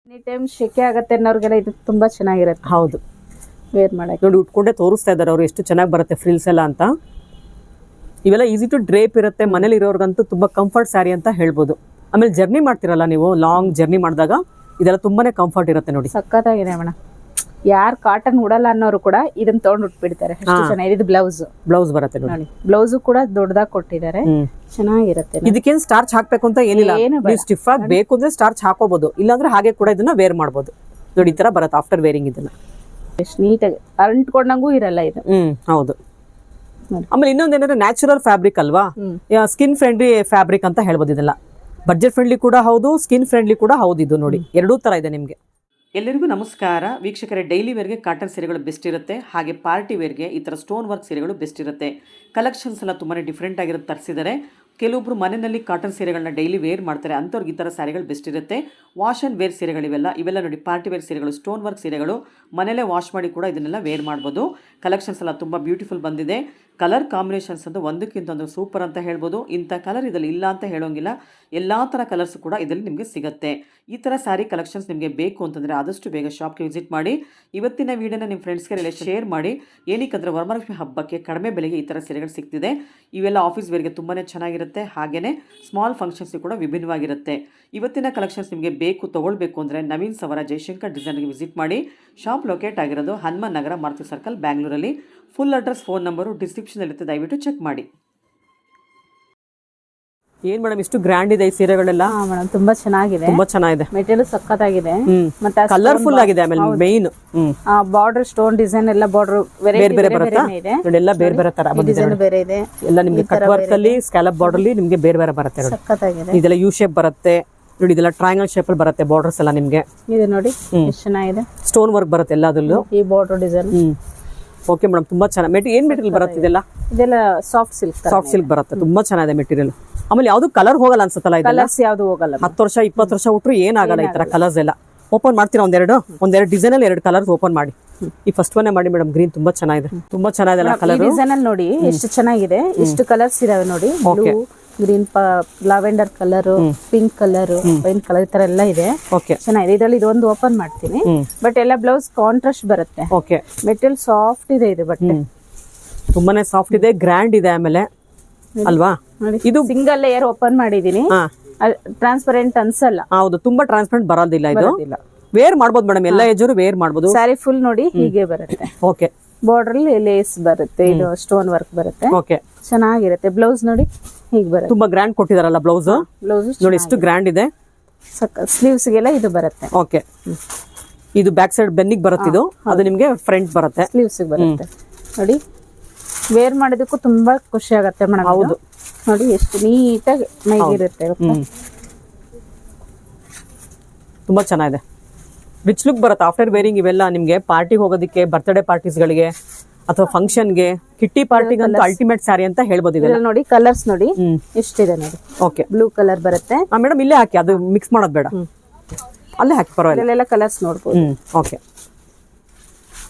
Any time ಶೆಕೆ ಆಗತ್ತೆ ಅನ್ನೋರ್ಗೆಲ್ಲ ಇದು ತುಂಬಾ ಚೆನ್ನಾಗಿರುತ್ತೆ. ಹೌದು, ವೇರ್ ಮಾಡಕ್ಕೆ ನೋಡಿ ಉಟ್ಕೊಂಡೆ ತೋರಿಸ್ತಾ ಇದ್ದಾರೆ ಅವರು ಎಷ್ಟು ಚೆನ್ನಾಗಿ ಬರುತ್ತೆ ಫ್ರಿಲ್ಸ್ ಎಲ್ಲ ಅಂತ. ಇವೆಲ್ಲ ಈಸಿ ಟು ಡ್ರೇಪ್ ಇರುತ್ತೆ, ಮನೇಲಿ ಇರೋರ್ಗಂತೂ ತುಂಬಾ ಕಂಫರ್ಟ್ ಸ್ಯಾರಿ ಅಂತ ಹೇಳ್ಬೋದು. ಆಮೇಲೆ ಜರ್ನಿ ಮಾಡ್ತಿರಲ್ಲ ನೀವು, ಲಾಂಗ್ ಜರ್ನಿ ಮಾಡಿದಾಗ ಇದೆಲ್ಲ ತುಂಬಾನೇ ಕಂಫರ್ಟ್ ಇರುತ್ತೆ ನೋಡಿ. ಸಕ್ಕತ್ತಾಗಿದೆ ಮೇಡಮ್. ಯಾರು ಕಾಟನ್ ಉಡಲ್ಲ ಅನ್ನೋರು ಕೂಡ ಇದನ್ನ ತಗೊಂಡು ಉಟ್ಬಿಡ್ತಾರೆ. ಅಷ್ಟು ಚೆನ್ನಾಗಿದೆ. ಇದು ಬ್ಲೌಸ್ ಬರುತ್ತೆ ನೋಡಿ. ಬ್ಲೌಸ್ ಕೂಡ ದೊಡ್ಡದಾಗಿ ಕೊಟ್ಟಿದ್ದಾರೆ, ಚೆನ್ನಾಗಿರುತ್ತೆ. ಇದಕ್ಕೇನು ಸ್ಟಾರ್ಚ್ ಹಾಕ್ಬೇಕು ಅಂತ ಏನಿಲ್ಲ, ನೀವು ಸ್ಟಿಫ್ ಆಗಿ ಬೇಕು ಅಂದ್ರೆ ಸ್ಟಾರ್ಚ್ ಹಾಕೋಬಹುದು, ಇಲ್ಲಾಂದ್ರೆ ಹಾಗೆ ಕೂಡ ಇದನ್ನ ವೇರ್ ಮಾಡಬಹುದು. ನೋಡಿ ಈ ತರ ಬರುತ್ತೆ ಆಫ್ಟರ್ ವೇರಿಂಗ್. ಇದನ್ನ ಎಷ್ಟು ನೀಟಾಗಿ ಅಂಟ್ಕೊಂಡಂಗೂ ಇರಲ್ಲ ಇದು. ಹೌದು. ಆಮೇಲೆ ಇನ್ನೊಂದೇನಂದ್ರೆ ನ್ಯಾಚುರಲ್ ಫ್ಯಾಬ್ರಿಕ್ ಅಲ್ವಾ, ಸ್ಕಿನ್ ಫ್ರೆಂಡ್ಲಿ ಫ್ಯಾಬ್ರಿಕ್ ಅಂತ ಹೇಳ್ಬೋದು. ಇದೆಲ್ಲ ಬಡ್ಜೆಟ್ ಫ್ರೆಂಡ್ಲಿ ಕೂಡ ಹೌದು, ಸ್ಕಿನ್ ಫ್ರೆಂಡ್ಲಿ ಕೂಡ ಹೌದು. ಇದು ನೋಡಿ ಎರಡೂ ತರ ಇದೆ ನಿಮಗೆ. ಎಲ್ಲರಿಗೂ ನಮಸ್ಕಾರ ವೀಕ್ಷಕರೇ. ಡೈಲಿ ವೇರ್ಗೆ ಕಾಟನ್ ಸೀರೆಗಳು ಬೆಸ್ಟ್ ಇರುತ್ತೆ, ಹಾಗೆ ಪಾರ್ಟಿ ವೇರ್ಗೆ ಈ ಥರ ಸ್ಟೋನ್ ವರ್ಕ್ ಸೀರೆಗಳು ಬೆಸ್ಟ್ ಇರುತ್ತೆ. ಕಲೆಕ್ಷನ್ಸ್ ಎಲ್ಲ ತುಂಬಾ ಡಿಫ್ರೆಂಟ್ ಆಗಿರೋದು ತರಿಸಿದ್ದಾರೆ. ಕೆಲವೊಬ್ರು ಮನೆಯಲ್ಲಿ ಕಾಟನ್ ಸೀರೆಗಳನ್ನ ಡೈಲಿ ವೇರ್ ಮಾಡ್ತಾರೆ, ಅಂಥವ್ರಿಗೆ ಈ ಥರ ಸ್ಯಾರಿಗಳು ಬೆಸ್ಟ್ ಇರುತ್ತೆ. ವಾಶ್ ಆ್ಯಂಡ್ ವೇರ್ ಸೀರೆಗಳಿವೆಲ್ಲ ನೋಡಿ, ಪಾರ್ಟಿ ವೇರ್ ಸೀರೆಗಳು, ಸ್ಟೋನ್ ವರ್ಕ್ ಸೀರೆಗಳು, ಮನೇಲೇ ವಾಶ್ ಮಾಡಿ ಕೂಡ ಇದನ್ನೆಲ್ಲ ವೇರ್ ಮಾಡ್ಬೋದು. ಕಲೆಕ್ಷನ್ಸ್ ಎಲ್ಲ ತುಂಬ ಬ್ಯೂಟಿಫುಲ್ ಬಂದಿದೆ. ಕಲರ್ ಕಾಂಬಿನೇಷನ್ಸ್ ಅಂತೂ ಒಂದಕ್ಕಿಂತ ಒಂದು ಸೂಪರ್ ಅಂತ ಹೇಳ್ಬೋದು. ಇಂಥ ಕಲರ್ ಇದರಲ್ಲಿ ಇಲ್ಲ ಅಂತ ಹೇಳೋಂಗಿಲ್ಲ, ಎಲ್ಲ ಥರ ಕಲರ್ಸ್ ಕೂಡ ಇದರಲ್ಲಿ ನಿಮಗೆ ಸಿಗುತ್ತೆ. ಈ ಥರ ಸ್ಯಾರಿ ಕಲೆಕ್ಷನ್ಸ್ ನಿಮಗೆ ಬೇಕು ಅಂತಂದರೆ ಆದಷ್ಟು ಬೇಗ ಶಾಪ್ಗೆ ವಿಸಿಟ್ ಮಾಡಿ. ಇವತ್ತಿನ ವೀಡಿಯೋನ ನಿಮ್ಮ ಫ್ರೆಂಡ್ಸ್ಗೆ ಶೇರ್ ಮಾಡಿ. ಏನಕ್ಕಂದರೆ ವರಮಹಾಲಕ್ಷ್ಮಿ ಹಬ್ಬಕ್ಕೆ ಕಡಿಮೆ ಬೆಲೆಗೆ ಈ ಥರ ಸೀರೆಗಳು ಸಿಗ್ತಿದೆ. ಇವೆಲ್ಲ ಆಫೀಸ್ ವೇರ್ಗೆ ತುಂಬಾ ಚೆನ್ನಾಗಿರುತ್ತೆ, ಹಾಗೆಯೇ ಸ್ಮಾಲ್ ಫಂಕ್ಷನ್ಸ್ಗೆ ಕೂಡ ವಿಭಿನ್ನವಾಗಿರುತ್ತೆ. ಇವತ್ತಿನ ಕಲೆಕ್ಷನ್ಸ್ ನಿಮಗೆ ಬೇಕು ತೊಗೊಳ್ಬೇಕು ಅಂದರೆ ನವೀನ್ ಸವರ ಜಯಶಂಕರ್ ಡಿಸೈನ್ಗೆ ವಿಸಿಟ್ ಮಾಡಿ. ಶಾಪ್ ಲೊಕೇಟ್ ಆಗಿರೋದು ಹನುಮಾನ್ ನಗರ, ಮಾರುತಿ ಸರ್ಕಲ್, ಬ್ಯಾಂಗ್ಳೂರಲ್ಲಿ. Full address, phone number description ಇರುತ್ತೆ, ದಯವಿಟ್ಟು ಚೆಕ್ ಮಾಡಿ. ಏನ್ ಮೇಡಮ್ ಇಷ್ಟು ಗ್ರ್ಯಾಂಡ್ ಇದೆ ಈ ಸೀರೆಗಳೆಲ್ಲ? ಮೇಡಮ್ ತುಂಬಾ ಚೆನ್ನಾಗಿದೆ, ತುಂಬಾ ಚೆನ್ನಾಗಿದೆ. ಮೆಟೀರಿಯಲ್ ಸಕ್ಕತ್ತಾಗಿದೆ, ಮತ್ತೆ ಕಲರ್ಫುಲ್ ಆಗಿದೆ. ಆಮೇಲೆ ಮೇನ್ ಬಾರ್ಡರ್ ಸ್ಟೋನ್ ಡಿಸೈನ್ ಎಲ್ಲ ಬಾರ್ಡರ್ ಬೇರೆ ಬೇರೆ ಬರುತ್ತೆ ನೋಡಿ, ಎಲ್ಲ ಬೇರೆ ಬೇರೆ ತರ ಡಿಸೈನ್ ಬೇರೆ ಇದೆ. ಎಲ್ಲ ನಿಮಗೆ ಕಟ್ ವರ್ಕ್ ಅಲ್ಲಿ, ಸ್ಕ್ಯಾಲಪ್ ಬಾರ್ಡರ್ ಅಲ್ಲಿ ನಿಮಗೆ ಬೇರೆ ಬೇರೆ ಬರುತ್ತೆ. ಸಕ್ಕತ್ತಾಗಿದೆ. ಇದೆಲ್ಲ ಯು ಶೇಪ್ ಬರುತ್ತೆ ನೋಡಿ, ಇದೆಲ್ಲ ಟ್ರಯಾಂಗಲ್ ಶೇಪ್ ಅಲ್ಲಿ ಬರುತ್ತೆ ಬಾರ್ಡರ್ಸ್ ಎಲ್ಲ ನಿಮಗೆ. ಇದು ನೋಡಿ ಎಷ್ಟು ಚೆನ್ನಾಗಿದೆ, ಸ್ಟೋನ್ ವರ್ಕ್ ಬರುತ್ತೆ ಎಲ್ಲದರಲ್ಲೂ. ಈ ಬಾರ್ಡರ್ ಡಿಸೈನ್ ಓಕೆ ಮೇಡಮ್, ತುಂಬಾ ಚೆನ್ನಾಗಿ. ಏನ್ ಮೆಟೀರಿಯಲ್ ಬರುತ್ತೆ ಇದೆಲ್ಲ? ಇದೆಲ್ಲ ಸಾಫ್ಟ್ ಸಿಲ್ಕ್ ಬರುತ್ತೆ, ತುಂಬಾ ಚೆನ್ನಾಗಿದೆ ಮೆಟೀರಿಯಲ್. ಆಮೇಲೆ ಯಾವ್ದು ಕಲರ್ ಹೋಗಲ್ಲ ಅನ್ಸುತ್ತಲ್ಲ, ಕಲರ್ಸ್ ಯಾವ್ದು ಹೋಗಲ್ಲ. 10 ವರ್ಷ 20 ವರ್ಷ ಉಟ್ರು ಏನಾಗಲ್ಲ ಈ ತರ ಕಲರ್ಸ್ ಎಲ್ಲ. ಓಪನ್ ಮಾಡ್ತೀರಾ ಒಂದೆರಡು ಡಿಸೈನ್ ಅಲ್ಲಿ 2 ಕಲರ್ಸ್ ಓಪನ್ ಮಾಡಿ. ಈ ಫಸ್ಟ್ ಒನ್ನೇ ಮಾಡಿ ಮೇಡಮ್. ಗ್ರೀನ್ ತುಂಬಾ ಚೆನ್ನಾಗಿದೆ, ತುಂಬಾ ಚೆನ್ನಾಗಿದೆ ಕಲರ್. ಡಿಸೈನ್ ಅಲ್ಲಿ ನೋಡಿ ಎಷ್ಟು ಚೆನ್ನಾಗಿದೆ, ಎಷ್ಟು ಕಲರ್ಸ್ ಇದಾವೆ ನೋಡಿ. Blue, green, lavender colour, pink colour, wine colour, ಈ ತರ ಎಲ್ಲ ಇದೆ. ಚೆನ್ನಾಗಿದೆ. ಇದರಲ್ಲಿ ಇದೊಂದು ಓಪನ್ ಮಾಡ್ತೀನಿ. ಬಟ್ ಎಲ್ಲ ಬ್ಲೌಸ್ ಕಾಂಟ್ರಾಸ್ಟ್ ಬರುತ್ತೆ. ಮೆಟೀರಿಯಲ್ ಸಾಫ್ಟ್ ಇದೆ, ಇದು ಬಟ್ಟೆ ತುಂಬಾನೇ ಸಾಫ್ಟ್ ಇದೆ, ಗ್ರ್ಯಾಂಡ್ ಇದೆ. ಆಮೇಲೆ ಅಲ್ವಾ, ಇದು ಸಿಂಗಲ್ ಲೇಯರ್ ಓಪನ್ ಮಾಡಿದೀನಿ, ಟ್ರಾನ್ಸ್ಪರೆಂಟ್ ಅನ್ಸಲ್ಲ. ಹೌದು, ತುಂಬಾ ಟ್ರಾನ್ಸ್ಪರೆಂಟ್ ಬರೋದಿಲ್ಲ. ಇದು ವೇರ್ ಮಾಡ್ಬೋದು ಮೇಡಮ್, ಎಲ್ಲ ಏಜರು ವೇರ್ ಮಾಡ್ಬೋದು. ಸ್ಯಾರಿ ಫುಲ್ ನೋಡಿ ಹೀಗೆ ಬರುತ್ತೆ. ಓಕೆ, ಬಾರ್ಡರ್ ಅಲ್ಲಿ ಲೇಸ್ ಬರುತ್ತೆ, ಇದು ಸ್ಟೋನ್ ವರ್ಕ್ ಬರುತ್ತೆ. ಓಕೆ, ಚೆನ್ನಾಗಿರುತ್ತೆ. ಬ್ಲೌಸ್ ನೋಡಿ ಹೀಗೆ ಬರುತ್ತೆ, ತುಂಬಾ ಗ್ರ್ಯಾಂಡ್ ಕೊಟ್ಟಿದಾರಲ್ಲ ಬ್ಲೌಸ್. ನೋಡಿ ಎಷ್ಟು ಗ್ರ್ಯಾಂಡ್ ಇದೆ. ಸ್ಲೀವ್ಸ್ ಗೆಲ್ಲ ಇದು ಬರುತ್ತೆ. ಓಕೆ, ಇದು ಬ್ಯಾಕ್ ಸೈಡ್ ಬೆನ್ನಿಗೆ ಬರುತ್ತೆ, ಇದು ಅದು ನಿಮ್ಗೆ ಫ್ರಂಟ್ ಬರುತ್ತೆ, ಸ್ಲೀವ್ಸ್ ಬರುತ್ತೆ. ನೋಡಿ ವೇರ್ ಮಾಡೋದಕ್ಕೂ ತುಂಬಾ ಖುಷಿ ಆಗತ್ತೆ ಮೇಡಮ್. ಹೌದು, ನೋಡಿ ಎಷ್ಟು ನೀಟಾಗಿ ಮೈಗಿರುತ್ತೆ. ತುಂಬಾ ಚೆನ್ನಾಗಿದೆ, ರಿಚ್ ಲುಕ್ ಬರುತ್ತೆ ಆಫ್ಟರ್ ವೇರಿಂಗ್. ಇವೆಲ್ಲ ನಿಮ್ಗೆ ಪಾರ್ಟಿ ಹೋಗೋದಕ್ಕೆ, ಬರ್ತ್ಡೇ ಪಾರ್ಟೀಸ್ಗಳಿಗೆ ಅಥವಾ ಫಂಕ್ಷನ್ಗೆ, ಕಿಟ್ಟಿ ಪಾರ್ಟಿಗೆ ಅಂತ ಅಲ್ಟಿಮೇಟ್ ಸ್ಯಾರಿ ಅಂತ ಹೇಳ್ಬೋದು. ಇದೆಲ್ಲ ನೋಡಿ ಕಲರ್ಸ್ ನೋಡಿ ಎಷ್ಟಿದೆ ನೋಡಿ. ಓಕೆ, ಬ್ಲೂ ಕಲರ್ ಬರುತ್ತೆ ಮೇಡಮ್. ಇಲ್ಲೇ ಹಾಕಿ, ಅದು ಮಿಕ್ಸ್ ಮಾಡೋದು ಬೇಡ, ಅಲ್ಲೇ ಹಾಕಿ, ಪರವಾಗಿಲ್ಲ. ಎಲ್ಲ ಕಲರ್ಸ್ ನೋಡ್ಬೋದು. ಓಕೆ,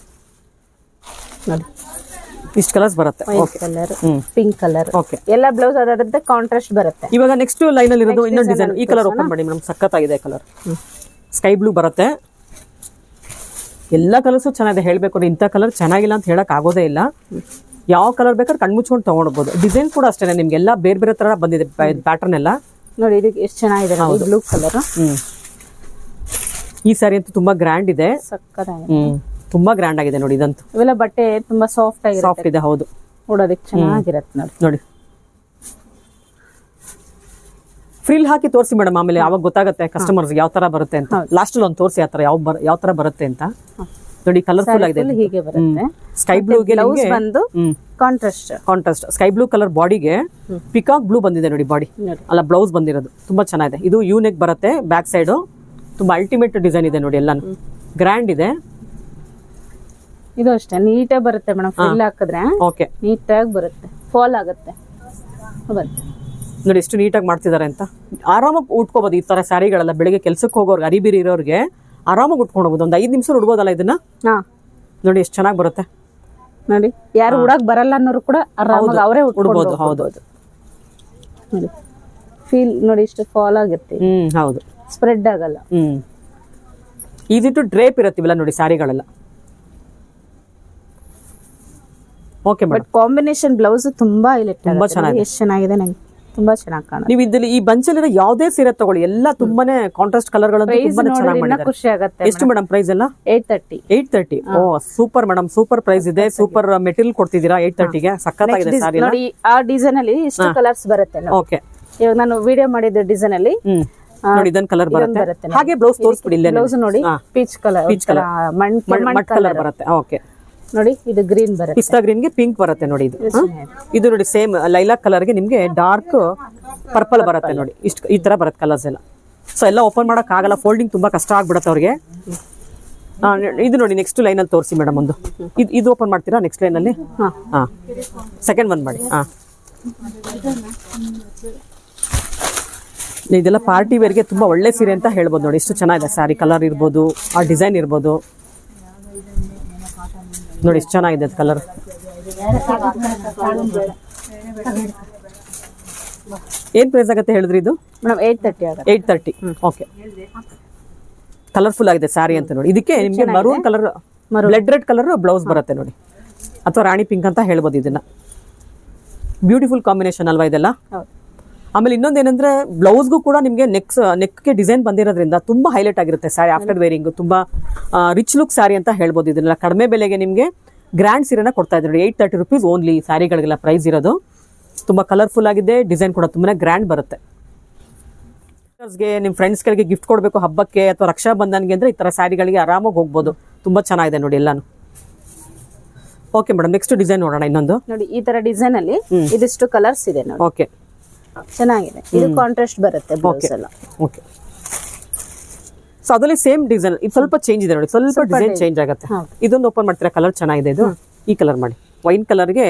ನೋಡಿ ಇಷ್ಟು ಕಲರ್ಸ್ ಬರುತ್ತೆ. Colour, pink colour. ಓಕೆ, ಎಲ್ಲ ಬ್ಲೌಸ್ ಅದ್ರದ್ದು ಕಾಂಟ್ರಾಸ್ಟ್ ಬರುತ್ತೆ. ಇವಾಗ ನೆಕ್ಸ್ಟ್ ಲೈನ್ ಅಲ್ಲಿ ಇರೋದು ಇನ್ನೊಂದು ಡಿಸೈನ್. ಈ ಕಲರ್ ಓಪನ್ ಮಾಡಿ ಮೇಡಮ್, ಸಖತ್ತಾಗಿದೆ ಕಲರ್. ಸ್ಕೈ ಬ್ಲೂ ಬರುತ್ತೆ. ಎಲ್ಲ ಕಲರ್ಸ್ ಚೆನ್ನಾಗಿದೆ. ಹೇಳ್ಬೇಕು, ಇಂಥ ಕಲರ್ ಚೆನ್ನಾಗಿಲ್ಲ ಅಂತ ಹೇಳಕ್ ಆಗೋದೇ ಇಲ್ಲ. ಯಾವ ಕಲರ್ ಬೇಕಾದ್ರೆ ಕಣ್ಮುಚ್ಕೊಂಡು ತಗೊಂಡ್ಬೋದು. ಡಿಸೈನ್ ಕೂಡ ಅಷ್ಟೇ, ನಿಮ್ಗೆಲ್ಲ ಬೇರೆ ಬೇರೆ ತರ ಬಂದಿದೆ ಪ್ಯಾಟರ್ನ್ ಎಲ್ಲ. ನೋಡಿ ಇದು ಎಷ್ಟು ಚೆನ್ನಾಗಿದೆ, ಬ್ಲೂ ಕಲರ್. ಈ ಸ್ಯಾರಿ ಅಂತೂ ತುಂಬಾ ಗ್ರ್ಯಾಂಡ್ ಇದೆ, ಸಕ್ಕತ್ತಾಗಿದೆ, ತುಂಬಾ ಗ್ರ್ಯಾಂಡ್ ಆಗಿದೆ ನೋಡಿ. ಇದಂತೂ ಇವೆಲ್ಲ ಬಟ್ಟೆ ತುಂಬಾ ಸಾಫ್ಟ್ ಇದೆ. ಹೌದು, ಉಡೋದಕ್ಕೆ ಚೆನ್ನಾಗಿರುತ್ತೆ ನೋಡಿ. ಫ್ರಿಲ್ ಹಾಕಿ ತೋರಿಸಿ ಮೇಡಮ್, ಆಮೇಲೆ ಯಾವಾಗ ಗೊತ್ತಾಗುತ್ತೆ ಕಸ್ಟಮರ್ಸ್ ಯಾವ ತರ ಬರುತ್ತೆ ಅಂತ. ಲಾಸ್ಟ್ ಅಲ್ಲಿ ಒಂದು ತೋರಿಸಿ ಆತರ ಯಾವ ತರ ಬರುತ್ತೆ ಅಂತ. ನೋಡಿ ಕಲರ್ಫುಲ್ ಆಗಿದೆ, ಹೀಗೆ ಬರುತ್ತೆ. ಸ್ಕೈ ಬ್ಲೂಗೆ ಬಂದು ಕಾಂಟ್ರಾಸ್ಟ್ ಸ್ಕೈ ಬ್ಲೂ ಕಲರ್ ಬಾಡಿಗೆ ಪಿಕಾಕ್ ಬ್ಲೂ ಬಂದಿದೆ ನೋಡಿ. ಬಾಡಿ ಅಲ್ಲ, ಬ್ಲೌಸ್ ಬಂದಿರೋದು ತುಂಬಾ ಚೆನ್ನಾಗಿದೆ. ಇದು ಯು ನೆಕ್ ಬರುತ್ತೆ, ಬ್ಯಾಕ್ ಸೈಡ್ ತುಂಬಾ ಅಲ್ಟಿಮೇಟ್ ಡಿಸೈನ್ ಇದೆ ನೋಡಿ. ಎಲ್ಲಾನು ಗ್ರ್ಯಾಂಡ್ ಇದೆ. ಇದು ಅಷ್ಟೇ ನೀಟಾಗಿ ಬರುತ್ತೆ ಮೇಡಮ್. ಫ್ರಿಲ್ ಹಾಕಿದ್ರೆ ಓಕೆ, ನೀಟಾಗಿ ಬರುತ್ತೆ, ಫಾಲ್ ಆಗುತ್ತೆ. ನೋಡಿ ಎಷ್ಟು ನೀಟಾಗಿ ಮಾಡ್ತಿದ್ದಾರೆ ಅಂತ. ಆರಾಮಾಗಿ ಉಟ್ಕೋಬಹುದು ಈ ತರ ಸ್ಯಾರಿಗಳೆಲ್ಲ. ಬೆಳಿಗ್ಗೆ ಕೆಲ್ಸಕ್ಕೆ ಹೋಗೋರ್ಗೆ, ಅರಿಬಿರಿ ಇರೋರ್ಗೆ ಆರಾಮಾಗಿ ಉಟ್ಕೊಂಡು ಹೋಗ್ಬೋದು. ಒಂದು 5 ನಿಮಿಷ ಉಡ್ಬೋದಲ್ಲ ಇದನ್ನ. ನೋಡಿ ಎಷ್ಟು ಚೆನ್ನಾಗಿ ಬರುತ್ತೆ ನೋಡಿ. ಯಾರು ಉಡಕ್ ಬರಲ್ಲ ಅನ್ನೋರು ಕೂಡ ಆರಾಮಾಗಿ ಅವರೇ ಉಟ್ಕೊಳ್ಬಹುದು. ಹೌದು, ಫೀಲ್ ನೋಡಿ, ಇಷ್ಟು ಫಾಲ್ ಆಗುತ್ತೆ. ಹೌದು, ಸ್ಪ್ರೆಡ್ ಆಗಲ್ಲ. ಈಸಿ ಟು ಡ್ರೇಪ್ ಇರತ್ತಿವಲ್ಲ ನೋಡಿ ಸ್ಯಾರಿಗಳೆಲ್ಲ. ಓಕೆ ಬಟ್ ಕಾಂಬಿನೇಷನ್ ಬ್ಲೌಸ್ ತುಂಬಾ ಹೈಲೈಟ್ ತುಂಬಾ ಚೆನ್ನಾಗಿದೆ. ಎಷ್ಟು ಚೆನ್ನಾಗಿದೆ, ನಂಗೆ ತುಂಬಾ ಚೆನ್ನಾಗಿ ಕಾಣುತ್ತೆ. ನೀವು ಇದ್ರಲ್ಲಿ ಈ ಬಂಚಲ್ಲಿರೋ ಯಾವುದೇ ಸೀರೆ ತಗೊಳ್ಳಿ ಎಲ್ಲ ತುಂಬಾನೇ ಕಾಂಟ್ರಾಸ್ಟ್ ಕಲರ್ ಗಳಂತೂ ತುಂಬಾನೇ ಚೆನ್ನಾಗಿ ಮಾಡಿದ್ದಾರೆ. ಖುಷಿ ಆಗುತ್ತೆ. ಎಷ್ಟು ಮೇಡಮ್ ಪ್ರೈಸ್ ಎಲ್ಲ? 830. Oh super madam, super price ಇದೆ. ಸೂಪರ್ ಮೆಟೀರಿಯಲ್ ಕೊಡ್ತಿದ್ದೀರಾ 830ಗೆ. ಸಖತ್ತಾಗಿದೆ ಸಾರಿ. ನೋಡಿ ಆ ಡಿಸೈನ್ ಅಲ್ಲಿ ಇಷ್ಟು ಕಲರ್ಸ್ ಬರುತ್ತೆ. ಓಕೆ, ಇವಾಗ ನಾನು ವಿಡಿಯೋ ಮಾಡಿದ ಡಿಸೈನ್ ಅಲ್ಲಿ ನೋಡಿ ಇದೊಂದು ಕಲರ್ ಬರುತ್ತೆ. ಹಾಗೆ ಬ್ಲೌಸ್ ತೋರಿಸ್ಬಿಡಿ. ಇಲ್ಲೇ ಬ್ಲೌಸ್ ನೋಡಿ ಪೀಚ್ ಕಲರ್ ಮಡ್ ಕಲರ್ ಬರುತ್ತೆ. ಓಕೆ ನೋಡಿ, ಇದು ಗ್ರೀನ್ ಬರುತ್ತೆ, ಪಿಸ್ತಾ ಗ್ರೀನ್ ಗೆ ಪಿಂಕ್ ಬರುತ್ತೆ ನೋಡಿ. ಇದು ನೋಡಿ ಸೇಮ್ ಲೈಲಾಕ್ ಕಲರ್ ಗೆ ನಿಮ್ಗೆ ಡಾರ್ಕ್ ಪರ್ಪಲ್ ಬರುತ್ತೆ ನೋಡಿ. ಇಷ್ಟು ಈ ತರ ಬರುತ್ತೆ ಕಲರ್ಸ್ ಎಲ್ಲ. ಸೊ ಎಲ್ಲ ಓಪನ್ ಮಾಡಕ್ ಆಗಲ್ಲ, ಫೋಲ್ಡಿಂಗ್ ತುಂಬಾ ಕಷ್ಟ ಆಗ್ಬಿಡುತ್ತೆ ಅವ್ರಿಗೆ. ಇದು ನೋಡಿ ನೆಕ್ಸ್ಟ್ ಲೈನ್ ಅಲ್ಲಿ ತೋರಿಸಿ ಮೇಡಮ್. ಒಂದು ಇದು ಓಪನ್ ಮಾಡ್ತೀರಾ ನೆಕ್ಸ್ಟ್ ಲೈನ್ ಅಲ್ಲಿ? ಹಾ, ಸೆಕೆಂಡ್ ಒನ್ ಮಾಡಿ. ಹಾ, ಇದೆಲ್ಲ ಪಾರ್ಟಿ ವೇರ್ಗೆ ತುಂಬಾ ಒಳ್ಳೆ ಸೀರೆ ಅಂತ ಹೇಳ್ಬೋದು ನೋಡಿ. ಎಷ್ಟು ಚೆನ್ನಾಗಿದೆ ಸ್ಯಾರಿ, ಕಲರ್ ಇರ್ಬೋದು, ಆ ಡಿಸೈನ್ ಇರ್ಬೋದು ನೋಡಿ. ಎಷ್ಟು ಚೆನ್ನಾಗಿದೆ ಅದು ಕಲರ್. ಏನ್ ಪ್ರೈಸ್ ಆಗುತ್ತೆ ಹೇಳಿದ್ರಿ ಇದು? ಮೇಡಮ್ 830 ಆಗುತ್ತೆ. 830. ಓಕೆ, ಕಲರ್ಫುಲ್ ಆಗಿದೆ ಸ್ಯಾರಿ ಅಂತ ನೋಡಿ. ಇದಕ್ಕೆ ನಿಮ್ಗೆ maroon colour, blood red colour blouse ಬರುತ್ತೆ ನೋಡಿ, ಅಥವಾ ರಾಣಿ ಪಿಂಕ್ ಅಂತ ಹೇಳ್ಬೋದು ಇದನ್ನ. ಬ್ಯೂಟಿಫುಲ್ ಕಾಂಬಿನೇಷನ್ ಅಲ್ವಾ ಇದೆಲ್ಲ? ಆಮೇಲೆ ಇನ್ನೊಂದೇನಂದ್ರೆ ಬ್ಲೌಸ್ಗೂ ಕೂಡ ನಿಮಗೆ ನೆಕ್ಗೆ ಡಿಸೈನ್ ಬಂದಿರೋದ್ರಿಂದ ತುಂಬಾ ಹೈಲೈಟ್ ಆಗಿರುತ್ತೆ ಸ್ಯಾರಿ. ಆಫ್ಟರ್ ವೇರಿಂಗ್ ತುಂಬಾ ರಿಚ್ ಲುಕ್ ಸ್ಯಾರಿ ಅಂತ ಹೇಳ್ಬೋದು. ಇದನ್ನೆಲ್ಲ ಕಡಿಮೆ ಬೆಲೆಗೆ ನಿಮಗೆ ಗ್ರ್ಯಾಂಡ್ ಸೀರೆನ ಕೊಡ್ತಾ ಇದ್ದಾರೆ. 830 ರುಪೀಸ್ ಓನ್ಲಿ ಸ್ಯಾರಿಗಳಿಗೆಲ್ಲ ಪ್ರೈಸ್ ಇರೋದು. ತುಂಬಾ ಕಲರ್ಫುಲ್ ಆಗಿದೆ, ಡಿಸೈನ್ ಕೂಡ ತುಂಬಾ ಗ್ರ್ಯಾಂಡ್ ಬರುತ್ತೆ. ನಿಮ್ಮ ಫ್ರೆಂಡ್ಸ್ಗಳಿಗೆ ಗಿಫ್ಟ್ ಕೊಡಬೇಕು ಹಬ್ಬಕ್ಕೆ ಅಥವಾ ರಕ್ಷಾ ಬಂಧನ್ಗೆ ಅಂದ್ರೆ ಈ ತರ ಸ್ಯಾರಿಗಳಿಗೆ ಆರಾಮಾಗಿ ಹೋಗ್ಬೋದು. ತುಂಬಾ ಚೆನ್ನಾಗಿದೆ ನೋಡಿ ಎಲ್ಲಾನು. ಓಕೆ ಮೇಡಮ್, ನೆಕ್ಸ್ಟ್ ಡಿಸೈನ್ ನೋಡೋಣ. ಇನ್ನೊಂದು ನೋಡಿ, ಈ ತರ ಡಿಸೈನ್ ಅಲ್ಲಿ ಇದಿಷ್ಟು ಕಲರ್ಸ್ ಇದೆ ನೋಡಿ. ಓಕೆ, ಚೆನ್ನಾಗಿದೆ. ಇದು ಕಾಂಟ್ರಾಸ್ಟ್ ಬರುತ್ತೆ ಬ್ಲೌಸ್ ಎಲ್ಲ. ಓಕೆ, ಸೊ ಅದರಲ್ಲಿ ಸೇಮ್ ಡಿಸೈನ್ ಇದು ಸ್ವಲ್ಪ ಚೇಂಜ್ ಇದೆ ನೋಡಿ, ಸ್ವಲ್ಪ ಡಿಸೈನ್ ಚೇಂಜ್ ಆಗುತ್ತೆ. ಇದೊಂದು ಓಪನ್ ಮಾಡ್ತೀರಾ? ಕಲರ್ ಚೆನ್ನಾಗಿದೆ ಇದು. ಈ ಕಲರ್ ಮಾಡಿ, ವೈನ್ ಕಲರ್ಗೆ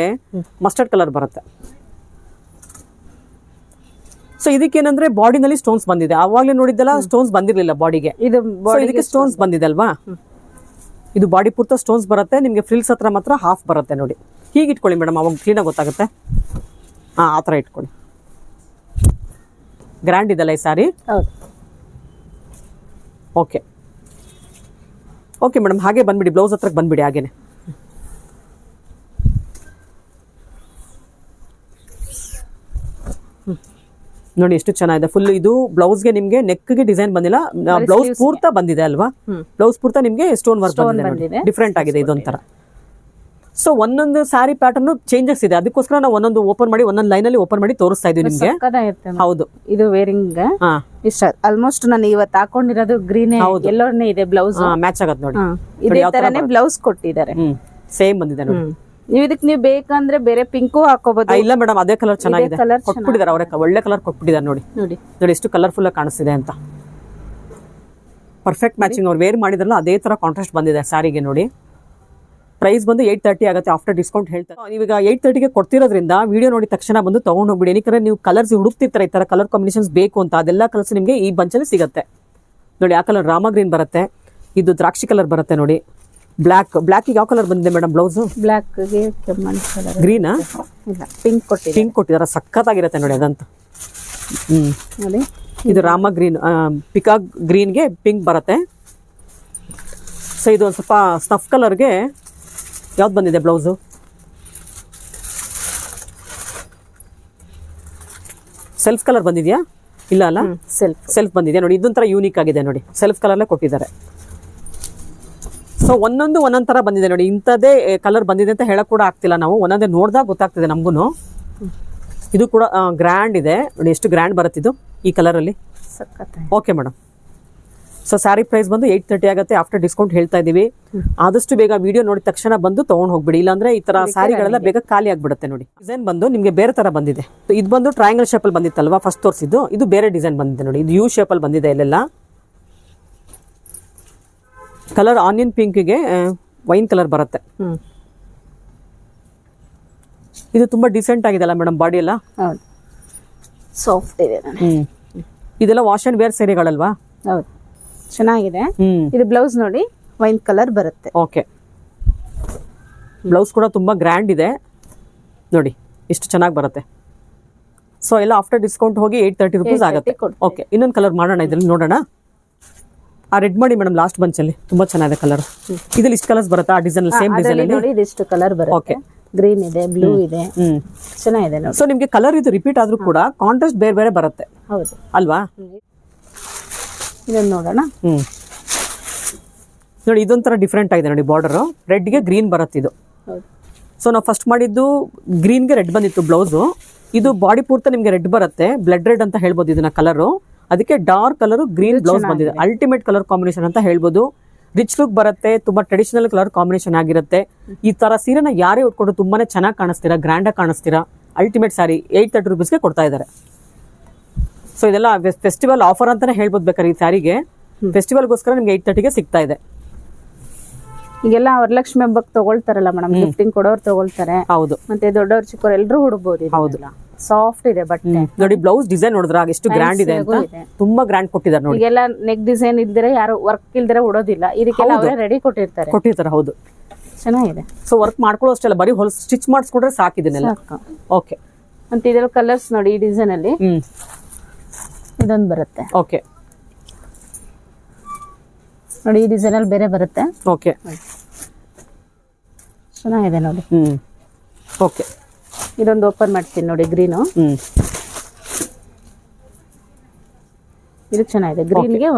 ಮಸ್ಟರ್ಡ್ ಕಲರ್ ಬರುತ್ತೆ. ಸೊ ಇದಕ್ಕೇನಂದ್ರೆ ಬಾಡಿನಲ್ಲಿ ಸ್ಟೋನ್ಸ್ ಬಂದಿದೆ. ಆವಾಗಲೇ ನೋಡಿದ್ದಲ್ಲ ಸ್ಟೋನ್ಸ್ ಬಂದಿರಲಿಲ್ಲ ಬಾಡಿಗೆ, ಇದಕ್ಕೆ ಸ್ಟೋನ್ಸ್ ಬಂದಿದೆ ಅಲ್ವಾ? ಇದು ಬಾಡಿ ಪೂರ್ತ ಸ್ಟೋನ್ಸ್ ಬರುತ್ತೆ ನಿಮಗೆ. ಫ್ರಿಲ್ಸ್ ಹತ್ರ ಮಾತ್ರ ಹಾಫ್ ಬರುತ್ತೆ ನೋಡಿ. ಹೀಗೆ ಇಟ್ಕೊಳ್ಳಿ ಮೇಡಮ್, ಅವಾಗ ಕ್ಲೀನಾಗಿ ಗೊತ್ತಾಗುತ್ತೆ. ಆ ಥರ ಇಟ್ಕೊಳ್ಳಿ. ಗ್ರ್ಯಾಂಡ್ ಇದಲ್ಲ ಈ ಸ್ಯಾರಿ. ಓಕೆ ಓಕೆ ಮೇಡಮ್, ಹಾಗೆ ಬಂದ್ಬಿಡಿ, ಬ್ಲೌಸ್ ಹತ್ರಕ್ಕೆ ಬಂದ್ಬಿಡಿ ಹಾಗೇನೆ. ನೋಡಿ ಎಷ್ಟು ಚೆನ್ನಾಗಿದೆ. ಫುಲ್ ಇದು ಬ್ಲೌಸ್ಗೆ ನಿಮ್ಗೆ ನೆಕ್ಗೆ ಡಿಸೈನ್ ಬಂದಿಲ್ಲ, ಬ್ಲೌಸ್ ಪೂರ್ತ ಬಂದಿದೆ ಅಲ್ವಾ? ಬ್ಲೌಸ್ ಪೂರ್ತ ನಿಮ್ಗೆ ಸ್ಟೋನ್ ವರ್ಕ್ ಬಂದಿದೆ, ಡಿಫ್ರೆಂಟ್ ಆಗಿದೆ ಇದೊಂಥರ. ಸೊ ಒಂದೊಂದು ಸ್ಯಾರಿ ಪ್ಯಾಟರ್ನ್ ಚೇಂಜಸ್ ಇದೆ, ಅದಕ್ಕೋಸ್ಕರ ನಾವು ಒಂದೊಂದು ಓಪನ್ ಮಾಡಿ ಒಂದೊಂದು ಲೈನ್ ಅಲ್ಲಿ ಓಪನ್ ಮಾಡಿ ತೋರಿಸ್ತಾ ಇದೀವಿ ನಿಮ್ಗೆ. ಹೌದು, ಇದು ವೇರಿಂಗ್ ಇಷ್ಟ. ಆಲ್ಮೋಸ್ಟ್ ನಾನು ಇವತ್ತು ಹಾಕೊಂಡಿರೋದು ಗ್ರೀನ್ ಎಲ್ಲೋನೇ ಇದೆ ಬ್ಲೌಸ್, ಮ್ಯಾಚ್ ಆಗತ್ತೆ ನೋಡಿ. ಇದೇ ತರನೇ ಬ್ಲೌಸ್ ಕೊಟ್ಟಿದ್ದಾರೆ, ಸೇಮ್ ಬಂದಿದೆ ನೋಡಿ. ನೀವು ಇದಕ್ಕೆ ನೀವು ಬೇಕಂದ್ರೆ ಬೇರೆ ಪಿಂಕು ಹಾಕೋಬಹುದು. ಇಲ್ಲ ಮೇಡಮ್, ಅದೇ ಕಲರ್ ಚೆನ್ನಾಗಿದೆ, ಕೊಟ್ಬಿಟ್ಟಿದ್ದಾರೆ ಅವರೇ, ಒಳ್ಳೆ ಕಲರ್ ಕೊಟ್ಬಿಟ್ಟಿದ್ದಾರೆ ನೋಡಿ. ನೋಡಿ ಎಷ್ಟು ಕಲರ್ಫುಲ್ ಆಗಿ ಕಾಣಿಸ್ತಿದೆ ಅಂತ. Perfect matching. ಅವ್ರು ವೇರ್ ಮಾಡಿದ್ರಲ್ಲ ಅದೇ ತರ ಕಾಂಟ್ರಾಸ್ಟ್ ಬಂದಿದೆ ಸ್ಯಾರಿಗೆ ನೋಡಿ. ಪ್ರೈಸ್ ಬಂದು 830 ಆಗುತ್ತೆ ಆಫ್ಟರ್ ಡಿಸ್ಕೌಂಟ್ ಹೇಳ್ತಾರೆ. ನೀವೀಗ 830ಗೆ ಕೊಡ್ತಿರೋದ್ರಿಂದ ವಿಡಿಯೋ ನೋಡಿ ತಕ್ಷಣ ಬಂದು ತಗೊಂಡು ಹೋಗ್ಬಿಡಿ. ಏನಕ್ಕೆ ನೀವು ಕಲರ್ಸ್ ಹುಡುಕ್ತಿರ್ತಾರೆ, ಈ ತರ ಕಲರ್ ಕಾಂಬಿನೇಷನ್ಸ್ ಬೇಕು ಅಂತ, ಅದೆಲ್ಲ ಕಲರ್ಸ್ ನಿಮಗೆ ಈ ಬಂಚಲ್ಲಿ ಸಿಗುತ್ತೆ ನೋಡಿ. ಆ ಕಲರ್ ರಾಮ ಗ್ರೀನ್ ಬರುತ್ತೆ, ಇದು ದ್ರಾಕ್ಷಿ ಕಲರ್ ಬರುತ್ತೆ ನೋಡಿ. ಬ್ಲಾಕ್ ಯಾವ ಕಲರ್ ಬಂದಿದೆ ಮೇಡಮ್ ಬ್ಲೌಸ್? ಬ್ಲಾಕ್ ಗ್ರೀನಾ? ಪಿಂಕ್ ಕೊಟ್ಟಿದ್ದಾರೆ, ಸಖತ್ತಾಗಿರುತ್ತೆ ನೋಡಿ ಅದಂತ. ನೋಡಿ ಇದು ರಾಮ ಗ್ರೀನ್, ಪಿಕಾಕ್ ಗ್ರೀನ್ಗೆ ಪಿಂಕ್ ಬರುತ್ತೆ. ಸೊ ಇದು ಒಂದು ಸ್ವಲ್ಪ ಸ್ನಫ್ ಕಲರ್ಗೆ ಯಾವ್ದು ಬಂದಿದೆ ಬ್ಲೌಸು? ಸೆಲ್ಫ್ ಕಲರ್ ಬಂದಿದೆಯಾ? ಇಲ್ಲ ಅಲ್ಲ, ಸೆಲ್ಫ್ ಬಂದಿದೆ ನೋಡಿ. ಇದೊಂಥರ ಯೂನಿಕ್ ಆಗಿದೆ ನೋಡಿ, ಸೆಲ್ಫ್ ಕಲರ್ಲೇ ಕೊಟ್ಟಿದ್ದಾರೆ. ಸೊ ಒಂದೊಂದು ತರ ಬಂದಿದೆ ನೋಡಿ. ಇಂಥದ್ದೇ ಕಲರ್ ಬಂದಿದೆ ಅಂತ ಹೇಳಕ್ ಕೂಡ ಆಗ್ತಿಲ್ಲ ನಾವು, ಒಂದೊಂದೇ ನೋಡಿದಾಗ ಗೊತ್ತಾಗ್ತಿದೆ ನಮಗೂ. ಇದು ಕೂಡ ಗ್ರ್ಯಾಂಡ್ ಇದೆ ನೋಡಿ, ಎಷ್ಟು ಗ್ರ್ಯಾಂಡ್ ಬರುತ್ತೆ ಇದು ಈ ಕಲರಲ್ಲಿ. Okay madam, so sari price ಬಂದು 830 ಆಗುತ್ತೆ ಆಫ್ಟರ್ ಡಿಸ್ಕೌಂಟ್ ಹೇಳ್ತಾ ಇದೀವಿ. ಆದಷ್ಟು ಬೇಗ ವಿಡಿಯೋ ನೋಡಿದ ತಕ್ಷಣ ಬಂದು ತಗೊಂಡ್ ಹೋಗ್ಬಿಡಿ, ಇಲ್ಲಾಂದ್ರೆ ಈ ತರ ಸ್ಯಾರಿಗಳೆಲ್ಲ ಬೇಗ ಖಾಲಿ ಆಗ್ಬಿಡುತ್ತೆ ನೋಡಿ. ಡಿಸೈನ್ ಬಂದು ನಿಮ್ಗೆ ಬೇರೆ ತರ ಬಂದಿದೆ. ಇದು ಬಂದು ಟ್ರಯಾಂಗಲ್ ಶೇಪ್ ಅಲ್ಲಿ ಬಂದಿತ್ತಲ್ವಾ ಫಸ್ಟ್ ತೋರಿಸಿದ್ದು, ಇದು ಬೇರೆ ಡಿಸೈನ್ ಬಂದಿದೆ ನೋಡಿ. ಇದು ಯು ಶೇಪ್ ಅಲ್ಲಿ ಬಂದಿದೆ ಇಲ್ಲೆಲ್ಲ. ಕಲರ್ ಆನಿಯನ್ ಪಿಂಕ್ಗೆ ವೈನ್ ಕಲರ್ ಬರುತ್ತೆ. ಇದು ತುಂಬಾ ಡಿಸೆಂಟ್ ಆಗಿದೆಲ್ಲ ಮೇಡಮ್, ಬಾಡಿ ಎಲ್ಲ ಸಾಫ್ಟ್ ಇದೆ. ಇದೆಲ್ಲ ವಾಶ್ ಅಂಡ್ ವೇರ್ ಸೀರೆಗಳಲ್ವಾ? ಹೌದು, ಚೆನ್ನಾಗಿದೆ. ಇದು ಬ್ಲೌಸ್ ನೋಡಿ, ವೈನ್ ಕಲರ್ ಬರುತ್ತೆ. ಓಕೆ, ಬ್ಲೌಸ್ ಕೂಡ ತುಂಬಾ ಗ್ರ್ಯಾಂಡ್ ಇದೆ ನೋಡಿ, ಎಷ್ಟು ಚೆನ್ನಾಗಿ ಬರುತ್ತೆ. ಸೊ ಎಲ್ಲ ಆಫ್ಟರ್ ಡಿಸ್ಕೌಂಟ್ ಹೋಗಿ 830 ರುಪೀಸ್ ಆಗುತ್ತೆ. ಓಕೆ, ಇನ್ನೊಂದು ಕಲರ್ ಮಾಡೋಣ, ಇದ್ರಲ್ಲಿ ನೋಡೋಣ. ಆ ರೆಡ್ ಮಾಡಿ ಮೇಡಮ್ ಲಾಸ್ಟ್ ಬಂಚಲ್ಲಿ ತುಂಬಾ ಚೆನ್ನಾಗಿದೆ ಕಲರ್. ಇದ್ರಲ್ಲಿ ಇಷ್ಟು ಕಲರ್ಸ್ ಬರುತ್ತಾ ಆ ಡಿಸೈನ್ ಸೇಮ್ ಡಿಸೈನ್ ಅಲ್ಲಿ? ನೋಡಿ ಇದಿಷ್ಟು ಕಲರ್ ಬರುತ್ತೆ. ಗ್ರೀನ್ ಇದೆ, ಬ್ಲೂ ಇದೆ, ಚೆನ್ನಾಗಿದೆ ನೋಡಿ. ಸೊ ನಿಮ್ಗೆ ಕಲರ್ ಇದು ರಿಪೀಟ್ ಆದ್ರೂ ಕೂಡ ಕಾಂಟ್ರಾಸ್ಟ್ ಬೇರೆ ಬೇರೆ ಬರುತ್ತೆ. ಹೌದು ಅಲ್ವಾ? ಇದನ್ನ ನೋಡೋಣ. ನೋಡಿ ಇದೊಂಥರ ಡಿಫ್ರೆಂಟ್ ಆಗಿದೆ ನೋಡಿ, ಬಾರ್ಡರ್ ರೆಡ್ಗೆ ಗ್ರೀನ್ ಬರುತ್ತೆ ಇದು. ಸೊ ನಾವು ಫಸ್ಟ್ ಮಾಡಿದ್ದು ಗ್ರೀನ್ಗೆ ರೆಡ್ ಬಂದಿತ್ತು ಬ್ಲೌಸು. ಇದು ಬಾಡಿ ಪೂರ್ತಿ ನಿಮ್ಗೆ ರೆಡ್ ಬರುತ್ತೆ, ಬ್ಲಡ್ ರೆಡ್ ಅಂತ ಹೇಳ್ಬೋದು ಇದನ್ನ ಕಲರು. ಅದಕ್ಕೆ ಡಾರ್ಕ್ ಕಲರ್ ಗ್ರೀನ್ ಬ್ಲೌಸ್ ಬಂದಿದೆ. ಅಲ್ಟಿಮೇಟ್ ಕಲರ್ ಕಾಂಬಿನೇಷನ್ ಅಂತ ಹೇಳ್ಬೋದು. ರಿಚ್ ಲುಕ್ ಬರುತ್ತೆ, ತುಂಬಾ ಟ್ರೆಡಿಷನಲ್ ಕಲರ್ ಕಾಂಬಿನೇಷನ್ ಆಗಿರುತ್ತೆ. ಈ ತರ ಸೀರೆನ ಯಾರೇ ಉಟ್ಕೊಂಡು ತುಂಬಾನೇ ಚೆನ್ನಾಗಿ ಕಾಣಿಸ್ತೀರಾ, ಗ್ರ್ಯಾಂಡ್ ಆಗಿ ಕಾಣಿಸ್ತೀರಾ. ಅಲ್ಟಿಮೇಟ್ ಸ್ಯಾರಿ 830 rupeesಗೆ ಕೊಡ್ತಾ ಇದ್ದಾರೆ. ಸೊ ಇದೆಲ್ಲ ಫೆಸ್ಟಿವಲ್ ಆಫರ್ ಅಂತಾನೆ ಹೇಳ್ಬೋದು ಬೇಕಾದ್ರೆ. ಈ ಸ್ಯಾರಿಗೆ ಫೆಸ್ಟಿವಲ್ಗೋಸ್ಕರ ನಿಮ್ಗೆ 830ಗೆ ಸಿಗ್ತಾ ಇದೆ. ಈಗೆಲ್ಲ ವರಲಕ್ಷ್ಮಿ ಹಬ್ಬಕ್ಕೆ ತಗೊಳ್ತಾರಲ್ಲ ಮೇಡಮ್, ಗಿಫ್ಟಿಂಗ್ ಕೊಡೋರು ತಗೊಳ್ತಾರೆ. ಹೌದು, ಮತ್ತೆ ದೊಡ್ಡವ್ರು ಚಿಕ್ಕವ್ರು ಎಲ್ಲರೂ ಹುಡುಕ್ಬೋದು. ಹೌದು, ಸಾಫ್ಟ್ ಇದೆ ಬಟ್ಟೆ. ನೋಡಿ ಬ್ಲೌಸ್ ಡಿಸೈನ್ ನೋಡಿದ್ರ ಎಷ್ಟು ಗ್ರ್ಯಾಂಡ್ ಇದೆ ಅಂತ, ತುಂಬಾ ಗ್ರ್ಯಾಂಡ್ ಕೊಟ್ಟಿದ್ದಾರೆ ನೋಡಿ. ಈಗೆಲ್ಲ ನೆಕ್ ಡಿಸೈನ್ ಇಲ್ದಿರ ಯಾರು ವರ್ಕ್ ಇಲ್ದಿರ ಉಡೋದಿಲ್ಲ, ಇದಕ್ಕೆಲ್ಲ ಅವರೇ ರೆಡಿ ಕೊಟ್ಟಿರ್ತಾರೆ. ಹೌದು, ಚೆನ್ನಾಗಿದೆ. ಸೊ ವರ್ಕ್ ಮಾಡ್ಕೊಳ್ಳೋ ಅಷ್ಟೆಲ್ಲ ಬರೀ ಹೊಲ ಸ್ಟಿಚ್ ಮಾಡಿಸ್ಕೊಂಡ್ರೆ ಸಾಕಿದೆನೆಲ್ಲ. ಓಕೆ, ಮತ್ತೆ ಇದರ ಕಲರ್ಸ್ ನೋಡಿ, ಈ ಡಿಸೈನ್ ಅಲ್ಲಿ ಇದೊಂದು ಬರುತ್ತೆ. ಓಕೆ ನೋಡಿ, ಈ ಡಿಸೈನ್ ಅಲ್ಲಿ ಬೇರೆ ಬರುತ್ತೆ. ಓಕೆ, ಚೆನ್ನಾಗಿದೆ ನೋಡಿ. ಓಕೆ, ಇದೊಂದು ಓಪನ್ ಮಾಡ್ತೀನಿ ನೋಡಿ, ಗ್ರೀನು. ಇದು ಚೆನ್ನಾಗಿದೆ, ಗ್ರೀನ್ಗೆ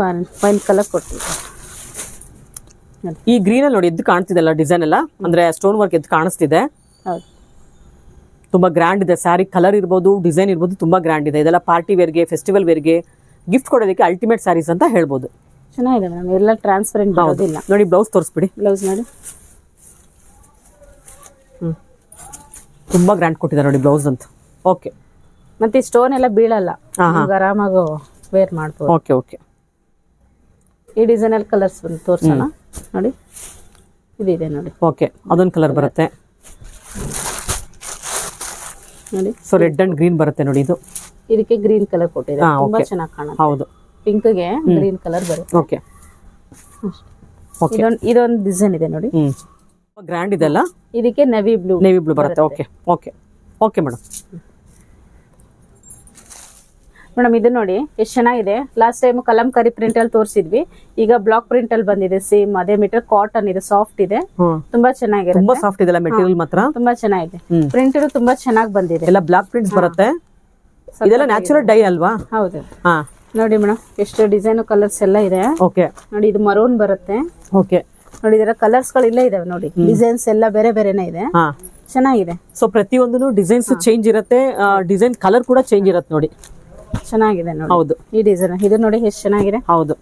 ವೈನ್ ಕಲರ್ ಕೊಟ್ಟಿದ್ದಾರೆ. ಈ ಗ್ರೀನ್ ಅಲ್ಲಿ ನೋಡಿ ಎದ್ದು ಕಾಣ್ತಿದೆಲ್ಲ ಡಿಸೈನ್ ಎಲ್ಲ, ಅಂದ್ರೆ ಸ್ಟೋನ್ ವರ್ಕ್ ಎದ್ದು ಕಾಣಿಸ್ತಿದೆ. ಹೌದು, ತುಂಬಾ ಗ್ರ್ಯಾಂಡ್ ಇದೆ. ಸ್ಯಾರಿ ಕಲರ್ ಇರ್ಬೋದು, ಡಿಸೈನ್ ಇರ್ಬೋದು, ತುಂಬಾ ಗ್ರ್ಯಾಂಡ್ ಇದೆ. ಇದೆಲ್ಲ ಪಾರ್ಟಿ ವೇರ್ಗೆ, ಫೆಸ್ಟಿವಲ್ ವೇರ್ಗೆ ಗಿಫ್ಟ್ ಕೊಡೋದಕ್ಕೆ ಅಲ್ಟಿಮೇಟ್ ಸ್ಯಾರೀಸ್ ಅಂತ ಹೇಳ್ಬೋದು. ಚೆನ್ನಾಗಿದೆ ಮೇಡಮ್, ಎಲ್ಲ ಟ್ರಾನ್ಸ್ಪರೆಂಟ್ ಬರೋದಿಲ್ಲ. ನೋಡಿ ಬ್ಲೌಸ್ ತೋರಿಸ್ಬಿಡಿ. ಬ್ಲೌಸ್ ನೋಡಿ, ತುಂಬಾ ಗ್ರ್ಯಾಂಡ್ ಕೊಟ್ಟಿದ್ದಾರೆ ನೋಡಿ ಬ್ಲೌಸ್ ಅಂತ. ಓಕೆ, ಮತ್ತೆ ಸ್ಟೋನ್ ಎಲ್ಲ ಬೀಳಲ್ಲ, ಆರಾಮಾಗಿ ವೇರ್ ಮಾಡ್ಬೋದು. ಓಕೆ ಓಕೆ, ಈ ಡಿಸೈನ್ ಅಲ್ಲಿ ಕಲರ್ಸ್ ಬಂದು ತೋರ್ಸೋಣ ನೋಡಿ. ಇದಿದೆ ನೋಡಿ. ಓಕೆ, ಅದೊಂದು ಕಲರ್ ಬರುತ್ತೆ ನೋಡಿ. ಸೊ ರೆಡ್ ಅಂಡ್ ಗ್ರೀನ್ ಬರುತ್ತೆ ನೋಡಿ. ಇದು ಇದಕ್ಕೆ ಗ್ರೀನ್ ಕಲರ್ ಕೊಟ್ಟಿದೆ, ತುಂಬಾ ಚೆನ್ನಾಗಿ ಕಾಣುತ್ತೆ. ಹೌದು, ಪಿಂಕ್ಗೆ ಗ್ರೀನ್ ಕಲರ್ ಬರುತ್ತೆ. ಓಕೆ, ಇದೊಂದು ಡಿಸೈನ್ ಇದೆ ನೋಡಿ, ಗ್ರ್ಯಾಂಡ್ ಇದೆ ಅಲ್ಲ. ಇದಕ್ಕೆ ನೆವಿ ಬ್ಲೂ ಬರುತ್ತೆ. Okay okay okay madam. Madam ಇದು ನೋಡಿ ಎಷ್ಟು ಚೆನ್ನಾಗಿದೆ. ಲಾಸ್ಟ್ ಟೈಮ್ ಕಲಂಕಾರಿ ಪ್ರಿಂಟ್ ಅಲ್ಲಿ ತೋರಿಸಿದ್ವಿ, ಈಗ ಬ್ಲಾಕ್ ಪ್ರಿಂಟ್ ಅಲ್ಲಿ ಬಂದಿದೆ. ಸೇಮ್ ಅದೇ ಮೀಟರ್, ಕಾಟನ್ ಇದೆ, ಸಾಫ್ಟ್ ಇದೆ, ತುಂಬಾ ಚೆನ್ನಾಗಿದೆ. ತುಂಬಾ ಸಾಫ್ಟ್ ಇದೆ ಮೆಟೀರಿಯಲ್ ಮಾತ್ರ, ತುಂಬಾ ಚೆನ್ನಾಗಿದೆ. ಪ್ರಿಂಟ್ ತುಂಬಾ ಚೆನ್ನಾಗಿ ಬಂದಿದೆ. ಎಲ್ಲ ಬ್ಲಾಕ್ ಪ್ರಿಂಟ್ಸ್ ಬರುತ್ತೆ. ಇದೆಲ್ಲ ನ್ಯಾಚುರಲ್ ಡೈ ಅಲ್ವಾ? ಹೌದು. ನೋಡಿ ಮೇಡಮ್, ಎಷ್ಟು ಡಿಸೈನ್ ಕಲರ್ಸ್ ಎಲ್ಲ ಇದೆ. ಓಕೆ, ನೋಡಿ ಇದು ಮರೂನ್ ಬರುತ್ತೆ. ಓಕೆ, ನೋಡಿ ಇದರ ಕಲರ್ಸ್ ಗಳು ಇಲ್ಲೇ ಇದಾವೆ ನೋಡಿ. ಡಿಸೈನ್ಸ್ ಎಲ್ಲ ಬೇರೆ ಬೇರೆನೇ ಇದೆ, ಚೆನ್ನಾಗಿದೆ. ಸೊ ಪ್ರತಿಯೊಂದು ಡಿಸೈನ್ಸ್ ಚೇಂಜ್ ಇರುತ್ತೆ, ಡಿಸೈನ್ ಕಲರ್ ಕೂಡ ಚೇಂಜ್ ಇರುತ್ತೆ ನೋಡಿ. ಚೆನ್ನಾಗಿದೆ ನೋಡಿ. ಹೌದು, ಈ ಡಿಸೈನ್ ಇದು ನೋಡಿ ಎಷ್ಟು ಚೆನ್ನಾಗಿದೆ. ಹೌದು,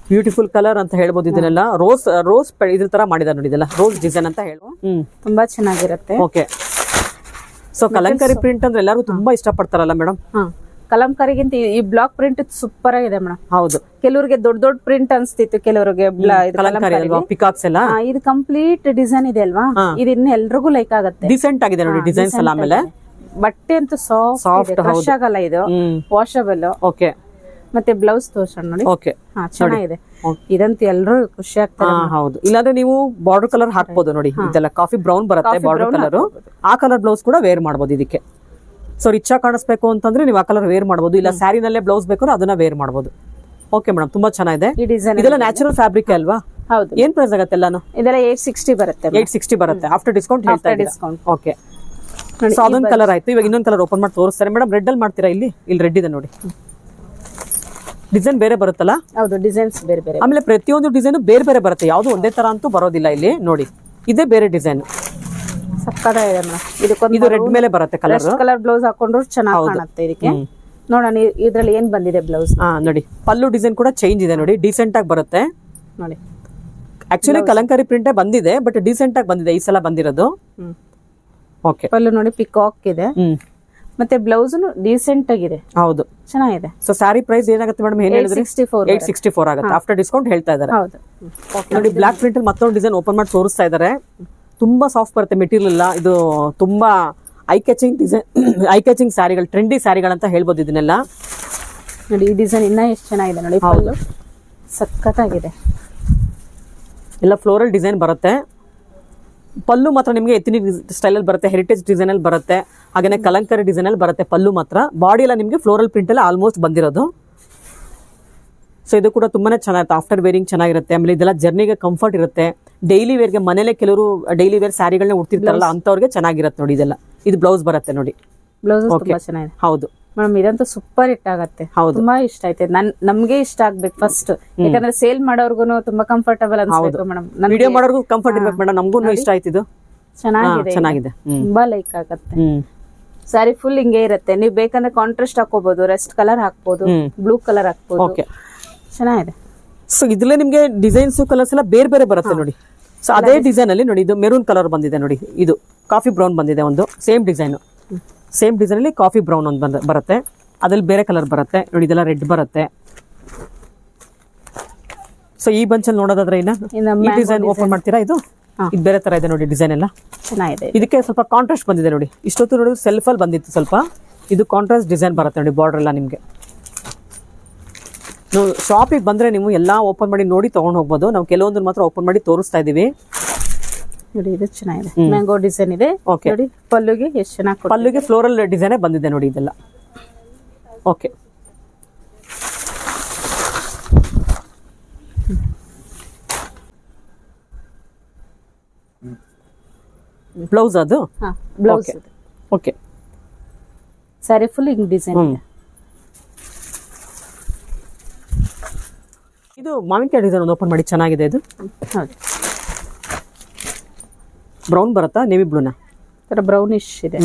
ಬ್ಯೂಟಿಫುಲ್ ಕಲರ್ ಅಂತ ಹೇಳ್ಬೋದು. ಇದನ್ನೆಲ್ಲ ರೋಸ್ ಇದ್ರ ತರ ಮಾಡಿದಾರೆ ನೋಡಿ. ಇದೆಲ್ಲ ರೋಸ್ ಡಿಸೈನ್ ಅಂತ ಹೇಳುವ, ತುಂಬಾ ಚೆನ್ನಾಗಿರುತ್ತೆ. ಓಕೆ, ಸೊ ಕಲಂಕಾರಿ ಪ್ರಿಂಟ್ ಅಂದ್ರೆ ಎಲ್ಲರೂ ತುಂಬಾ ಇಷ್ಟಪಡ್ತಾರಲ್ಲ ಮೇಡಮ್. ಕಲಂಕಾರಿಗಿಂತ ಈ ಬ್ಲಾಕ್ ಪ್ರಿಂಟ್ ಸೂಪರ್ ಆಗಿದೆ ಮೇಡಮ್. ಹೌದು, ಕೆಲವರಿಗೆ ದೊಡ್ಡ ದೊಡ್ಡ ಪ್ರಿಂಟ್ ಅನ್ಸ್ತಿತ್ತು, ಕೆಲವರಿಗೆ ಪಿಕಾಕ್ಸ್ ಎಲ್ಲ. ಇದು ಕಂಪ್ಲೀಟ್ ಡಿಸೈನ್ ಇದೆ ಅಲ್ವಾ, ಇದು ಇನ್ನು ಎಲ್ರಿಗೂ ಲೈಕ್ ಆಗುತ್ತೆ. ಡಿಸೆಂಟ್ ಆಗಿದೆ ನೋಡಿ ಡಿಸೈನ್ಸ್ ಎಲ್ಲ. ಆಮೇಲೆ ಬಟ್ಟೆ ಅಂತೂ ಸಾಫ್ಟ್, ಕ್ರಶ್ ಆಗಲ್ಲ, ಇದು ವಾಷಬಲ್. ಓಕೆ, ಮತ್ತೆ ಬ್ಲೌಸ್ ತೋರ್ಸೋಣ ನೋಡಿ. ಓಕೆ, ಚೆನ್ನಾಗಿದೆ. ಇದಂತೂ ಎಲ್ಲರೂ ಖುಷಿ ಆಗ್ತಾರೆ. ಹೌದು, ಇಲ್ಲಾಂದ್ರೆ ನೀವು ಬಾರ್ಡರ್ ಕಲರ್ ಹಾಕ್ಬೋದು ನೋಡಿ. ಇದೆಲ್ಲ ಕಾಫಿ ಬ್ರೌನ್ ಬರುತ್ತೆ ಬಾರ್ಡರ್ ಕಲರ್. ಆ ಕಲರ್ ಬ್ಲೌಸ್ ಕೂಡ ವೇರ್ ಮಾಡಬಹುದು ಇದಕ್ಕೆ. ಸೊ ರಿಚ್ ಆಗಿ ಕಾಣಿಸ್ಬೇಕು ಅಂತಂದ್ರೆ ನೀವು ಆ ಕಲರ್ ವೇರ್ ಮಾಡಬಹುದು. ಇಲ್ಲ ಸ್ಯಾರಿನಲ್ಲೇ ಬ್ಲೌಸ್ ಬೇಕಾದ್ರೆ ಅದನ್ನ ವೇರ್ ಮಾಡಬಹುದು. ಓಕೆ ಮೇಡಮ್, ತುಂಬಾ ಚೆನ್ನಾಗಿದೆ. ಈ ಡಿಸೈನ್ ಇದೆಲ್ಲ ನ್ಯಾಚುರಲ್ ಫ್ಯಾಬ್ರಿಕ್ ಅಲ್ವಾ? ಹೌದು. ಏನ್ ಪ್ರೈಸ್ ಆಗುತ್ತೆ ಎಲ್ಲಾನು? ಇದೆಲ್ಲ 860 ಬರುತ್ತೆ. 860 ಬರುತ್ತೆ ಆಫ್ಟರ್ ಡಿಸ್ಕೌಂಟ್ ಹೇಳ್ತಾ ಇದ್ದೀರಾ? ಡಿಸ್ಕೌಂಟ್. ಓಕೆ, ಸೊ ಅದೊಂದು ಕಲರ್ ಆಯ್ತು. ಇವಾಗ ಇನ್ನೊಂದು ಕಲರ್ ಓಪನ್ ಮಾಡಿ ತೋರಿಸ್ತಾರೆ ಮೇಡಮ್. ರೆಡ್ ಅಲ್ಲಿ ಮಾಡ್ತೀರಾ? ಇಲ್ಲಿ ರೆಡ್ ಇದೆ ನೋಡಿ. ಡಿಸೈನ್ ಬೇರೆ ಬರುತ್ತಲ್ಲ? ಹೌದು, ಡಿಸೈನ್ಸ್ ಬೇರೆ ಬೇರೆ. ಆಮೇಲೆ ಪ್ರತಿಯೊಂದು ಡಿಸೈನ್ ಬೇರೆ ಬೇರೆ ಬರುತ್ತೆ, ಯಾವ್ದು ಒಂದೇ ತರ ಅಂತೂ ಬರೋದಿಲ್ಲ. ಇಲ್ಲಿ ನೋಡಿ, ಇದೇ ಬೇರೆ ಡಿಸೈನ್. ಸಕ್ಕತ್ತಾಗಿದೆ ಮೇಡಮ್. ಇದು ರೆಡ್ ಮೇಲೆ ಬರುತ್ತೆ ಕಲರ್ ಬ್ಲೌಸ್ ಹಾಕೊಂಡ್ರು ಚೆನ್ನಾಗಿ ಕಾಣುತ್ತೆ. ಇದಕ್ಕೆ ನೋಡೋಣ ಇದ್ರಲ್ಲಿ ಏನ್ ಬಂದಿದೆ ಬ್ಲೌಸ್. ನೋಡಿ, ಪಲ್ಲು ಡಿಸೈನ್ ಕೂಡ ಚೇಂಜ್ ಇದೆ ನೋಡಿ, ಡೀಸೆಂಟ್ ಆಗಿ ಬರುತ್ತೆ ನೋಡಿ. ಆಕ್ಚುಲಿ ಕಲಂಕಾರಿ ಪ್ರಿಂಟೇ ಬಂದಿದೆ, ಬಟ್ ಡೀಸೆಂಟ್ ಆಗಿ ಬಂದಿದೆ ಈ ಸಲ ಬಂದಿರೋದು. ಓಕೆ, ಪಲ್ಲು ನೋಡಿ ಪಿಕಾಕ್ ಇದೆ, ಮತ್ತೆ ಬ್ಲೌಸ್ ಡೀಸೆಂಟ್ ಆಗಿದೆ. ಹೌದು, ಚೆನ್ನಾಗಿದೆ. ಸೊ ಸ್ಯಾರಿ ಪ್ರೈಸ್ ಏನಾಗುತ್ತೆ ಮೇಡಮ್? ಏನ್ ಹೇಳಿದ್ರಿ? 864 ಆಗುತ್ತೆ ಆಫ್ಟರ್ ಡಿಸ್ಕೌಂಟ್ ಹೇಳ್ತಾ ಇದ್ದಾರೆ. ಹೌದು. ನೋಡಿ, ಬ್ಲಾಕ್ ಪ್ರಿಂಟ್ ಅಲ್ಲಿ ಮತ್ತೊಂದು ಡಿಸೈನ್ ಓಪನ್ ಮಾಡಿ ತೋರಿಸ್ತಾ ಇದ್ದಾರೆ. ತುಂಬಾ ಸಾಫ್ಟ್ ಬರುತ್ತೆ ಮೆಟೀರಿಯಲ್ ಎಲ್ಲ. ಇದು ತುಂಬಾ eye catching design, eye catching ಸ್ಯಾರಿಗಳು, ಟ್ರೆಂಡಿ ಸ್ಯಾರಿಗಳಂತ ಹೇಳ್ಬೋದು ಇದನ್ನೆಲ್ಲ. ನೋಡಿ, ಈ ಡಿಸೈನ್ ಇನ್ನ ಎಷ್ಟು ಚೆನ್ನಾಗಿದೆ ನೋಡಿ. ಪಲ್ಲು ಸಖತ್ತಾಗಿದೆ. ಎಲ್ಲ ಫ್ಲೋರಲ್ ಡಿಸೈನ್ ಬರುತ್ತೆ. ಪಲ್ಲು ಮಾತ್ರ ನಿಮಗೆ ಎಥನಿಕ್ ಸ್ಟೈಲ್ ಅಲ್ಲಿ ಬರುತ್ತೆ, ಹೆರಿಟೇಜ್ ಡಿಸೈನ್ ಅಲ್ಲಿ ಬರುತ್ತೆ. ಹಾಗೇನೆ ಕಲಂಕರಿ ಡಿಸೈನ್ ಅಲ್ಲಿ ಬರುತ್ತೆ ಪಲ್ಲು ಮಾತ್ರ. ಬಾಡಿ ಎಲ್ಲ ನಿಮಗೆ ಫ್ಲೋರಲ್ ಪ್ರಿಂಟ್ ಎಲ್ಲ ಆಲ್ಮೋಸ್ಟ್ ಬಂದಿರೋದು. ಸೊ ಇದು ಕೂಡ ತುಂಬಾನೇ ಚೆನ್ನಾಗಿರುತ್ತೆ, ಆಫ್ಟರ್ ವೇರಿಂಗ್ ಚೆನ್ನಾಗಿರುತ್ತೆ. ಆಮೇಲೆ ಇದೆಲ್ಲ ಜರ್ನಿಗೆ ಕಂಫರ್ಟ್ ಇರುತ್ತೆ. ಡೈಲಿ ವೇರ್ಗೆ ಮನೇಲೆ ಕೆಲವರು ಡೈಲಿ ವೇರ್ ಸ್ಯಾರಿಗಳನ್ನ ಉಡ್ತಿರ್ತಾರಲ್ಲ ಅಂತವ್ರಿಗೆ ಚೆನ್ನಾಗಿರುತ್ತೆ ನೋಡಿ ಇದೆಲ್ಲ. ಇದು ಬ್ಲೌಸ್ ಬರುತ್ತೆ ನೋಡಿ. ಬ್ಲೌಸ್ ತುಂಬಾ ಚೆನ್ನಾಗಿದೆ. ಹೌದು ಮೇಡಮ್, ಇದಂತೂ ಸೂಪರ್ ಹಿಟ್ ಆಗತ್ತೆ. ತುಂಬಾ ಇಷ್ಟ ಆಯ್ತು. ನಮ್ಗೆ ಇಷ್ಟ ಆಗ್ಬೇಕು ಫಸ್ಟ್, ಯಾಕಂದ್ರೆ ಸೇಲ್ ಮಾಡೋರ್ಗು ತುಂಬಾ ಕಂಫರ್ಟಬಲ್ ಅನ್ಸ್ಬೇಕು ಮೇಡಮ್. ವಿಡಿಯೋ ಮಾಡೋರ್ಗು ಕಂಫರ್ಟ್ ಇರ್ಬೇಕು ಮೇಡಮ್. ನಮಗೂ ಇಷ್ಟ ಆಯ್ತು ಇದು. ಚೆನ್ನಾಗಿದೆ. ತುಂಬಾ ಲೈಕ್ ಆಗತ್ತೆ. ಸ್ಯಾರಿ ಫುಲ್ ಹಿಂಗೆ ಇರುತ್ತೆ. ನೀವು ಬೇಕಂದ್ರೆ ಕಾಂಟ್ರಾಸ್ಟ್ ಹಾಕೋಬಹುದು, ರೆಸ್ಟ್ ಕಲರ್ ಹಾಕ್ಬೋದು, ಬ್ಲೂ ಕಲರ್ ಹಾಕ್ಬೋದು. ಚೆನ್ನಾಗಿದೆ. ಸೊ ಇದ್ರಲ್ಲೇ ನಿಮ್ಗೆ ಡಿಸೈನ್ಸ್ ಕಲರ್ಸ್ ಎಲ್ಲ ಬೇರೆ ಬೇರೆ ಬರುತ್ತೆ ನೋಡಿ. ಸೊ ಅದೇ ಡಿಸೈನ್ ಅಲ್ಲಿ ನೋಡಿ, ಇದು ಮೆರೂನ್ ಕಲರ್ ಬಂದಿದೆ ನೋಡಿ, ಇದು ಕಾಫಿ ಬ್ರೌನ್ ಬಂದಿದೆ ಒಂದು ಸೇಮ್ ಡಿಸೈನ್ ಅಲ್ಲಿ ಕಾಫಿ ಬ್ರೌನ್ ಒಂದು ಬರುತ್ತೆ. ಅದ್ರಲ್ಲಿ ಬೇರೆ ಕಲರ್ ಬರುತ್ತೆ ನೋಡಿ, ಇದೆಲ್ಲ ರೆಡ್ ಬರುತ್ತೆ. ಸೊ ಈ ಬಂಚಲ್ಲಿ ನೋಡೋದಾದ್ರೆ ಈ ಡಿಸೈನ್ ಓಪನ್ ಮಾಡ್ತೀರಾ? ಇದು ಬೇರೆ ತರ ಇದೆ ನೋಡಿ, ಡಿಸೈನ್ ಎಲ್ಲ ಚೆನ್ನಾಗಿದೆ. ಇದಕ್ಕೆ ಸ್ವಲ್ಪ ಕಾಂಟ್ರಾಸ್ಟ್ ಬಂದಿದೆ ನೋಡಿ. ಇಷ್ಟೊತ್ತು ನೋಡಿ ಸೆಲ್ಫ್ ಅಲ್ಲಿ ಬಂದಿತ್ತು ಸ್ವಲ್ಪ, ಇದು ಕಾಂಟ್ರಾಸ್ಟ್ ಡಿಸೈನ್ ಬರುತ್ತೆ ನೋಡಿ. ಬಾರ್ಡರ್ ಎಲ್ಲ ನಿಮ್ಗೆ ಶಾಪಿಗೆ ಬಂದ್ರೆ ನೀವು ಎಲ್ಲಾ ಓಪನ್ ಮಾಡಿ ನೋಡಿ ತಗೊಂಡ್ ಹೋಗ್ಬೋದು. ನಾವು ಕೆಲವೊಂದು ಮಾತ್ರ ಓಪನ್ ಮಾಡಿ ತೋರಿಸ್ತಾ ಇದೀವಿ ನೋಡಿ. ಇದು ಚೆನ್ನಾಗಿದೆ, ಮ್ಯಾಂಗೋ ಡಿಸೈನ್ ಇದೆ ನೋಡಿ. ಪಲ್ಲುಗೆ ಎಷ್ಟು ಚೆನ್ನಾಗಿ, ಪಲ್ಲುಗೆ ಫ್ಲೋರಲ್ ಡಿಸೈನ್ ಬಂದಿದೆ ನೋಡಿ ಇದೆಲ್ಲ. ಓಕೆ, ಬ್ಲೌಸ್ ಅದು. ಬ್ಲೌಸ್ ಓಕೆ, ಸ್ಯಾರಿ ಫುಲ್ ಹಿಂಗ್ ಡಿಸೈನ್ ಇದೆ. ಇದು ಮಾವಿನಕಾಯಿ ಡಿಸೈನ್ ಒಂದು ಓಪನ್ ಮಾಡಿ ಚೆನ್ನಾಗಿದೆ. ಇದು ಬ್ರೌನ್ ಬರುತ್ತಾ, ನೇವಿ ಬ್ಲೂನ ಬ್ರೌನಿಶ್ ಇದೆ.